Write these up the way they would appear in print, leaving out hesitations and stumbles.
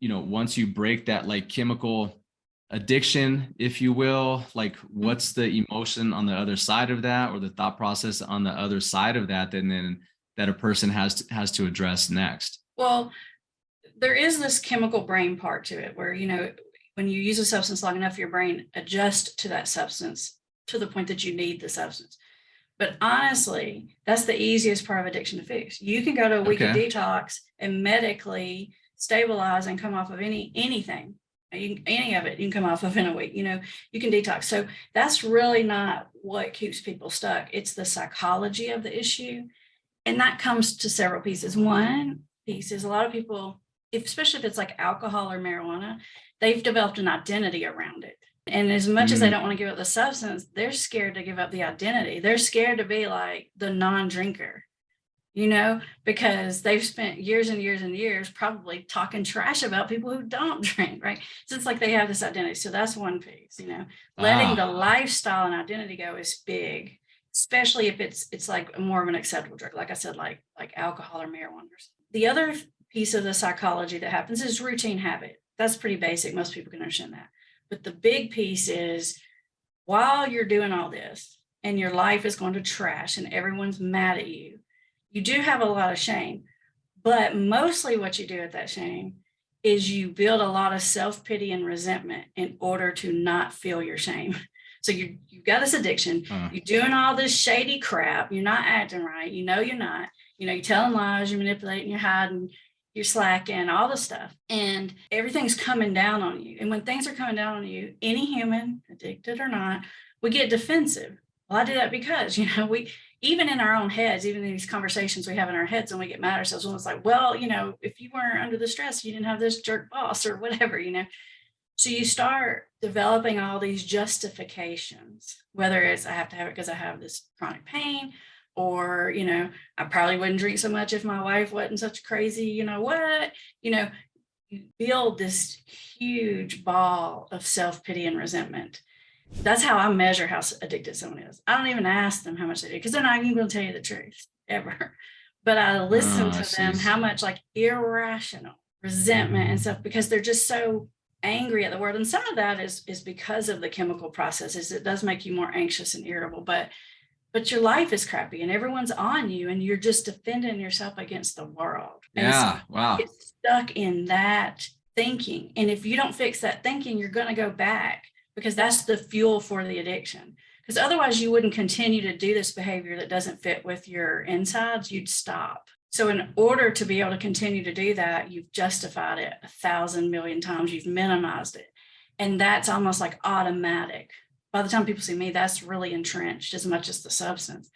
once you break that like chemical addiction, if you will, like what's the emotion on the other side of that, or the thought process on the other side of that, and then that a person has to address next? Well, there is this chemical brain part to it where, when you use a substance long enough, your brain adjusts to that substance to the point that you need the substance. But honestly, that's the easiest part of addiction to fix. You can go to a week of Okay. detox and medically stabilize and come off of anything. Any of it you can come off of in a week. You can detox. So that's really not what keeps people stuck. It's the psychology of the issue. And that comes to several pieces. One piece is a lot of people, especially if it's like alcohol or marijuana, they've developed an identity around it. And as much as they Mm, don't want to give up the substance, they're scared to give up the identity. They're scared to be like the non-drinker, because they've spent years and years and years probably talking trash about people who don't drink, right? So it's like they have this identity. So that's one piece, letting the lifestyle and identity go is big, especially if it's like more of an acceptable drug, like I said, like alcohol or marijuana. The other piece of the psychology that happens is routine habit. That's pretty basic. Most people can understand that. But the big piece is while you're doing all this and your life is going to trash and everyone's mad at you, you do have a lot of shame. But mostly what you do with that shame is you build a lot of self-pity and resentment in order to not feel your shame. So you've got this addiction, you're doing all this shady crap, you're not acting right, you're not, you're telling lies, you're manipulating, you're hiding, you're slacking, all the stuff, and everything's coming down on you. And when things are coming down on you, any human, addicted or not, we get defensive. Well, I do that because, we, even in our own heads, even in these conversations we have in our heads, and we get mad at ourselves, and it's like, well, if you weren't under the stress, you didn't have this jerk boss or whatever, So you start developing all these justifications, whether it's I have to have it because I have this chronic pain, or, I probably wouldn't drink so much if my wife wasn't such crazy, what, you build this huge ball of self-pity and resentment. That's how I measure how addicted someone is. I don't even ask them how much they do because they're not even going to tell you the truth ever. But I listen I to see. them, how much like irrational resentment and stuff, because they're just so angry at the world. And some of that is because of the chemical processes. It does make you more anxious and irritable, but your life is crappy and everyone's on you and you're just defending yourself against the world. And so Yeah. Wow. you get stuck in that thinking. And if you don't fix that thinking, you're going to go back because that's the fuel for the addiction. Because otherwise you wouldn't continue to do this behavior that doesn't fit with your insides. You'd stop. So in order to be able to continue to do that, you've justified it 1,000 million times. You've minimized it. And that's almost like automatic. By the time people see me, that's really entrenched as much as the substance.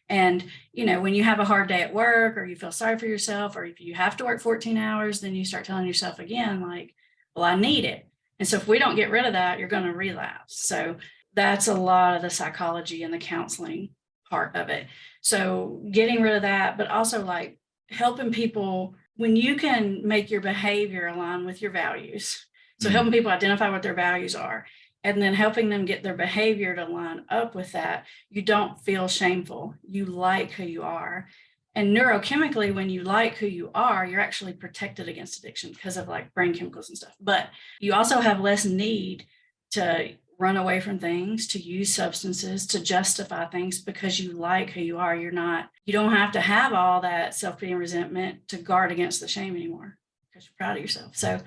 And, when you have a hard day at work or you feel sorry for yourself, or if you have to work 14 hours, then you start telling yourself again, like, well, I need it. And so if we don't get rid of that, you're going to relapse. So that's a lot of the psychology and the counseling part of it. So getting rid of that, but also like helping people when you can make your behavior align with your values. So helping people identify what their values are and then helping them get their behavior to line up with that. You don't feel shameful. You like who you are. And neurochemically, when you like who you are, you're actually protected against addiction because of like brain chemicals and stuff. But you also have less need to run away from things, to use substances, to justify things because you like who you are. You don't have to have all that self-pity and resentment to guard against the shame anymore because you're proud of yourself. So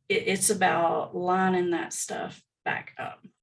it's about lining that stuff back up.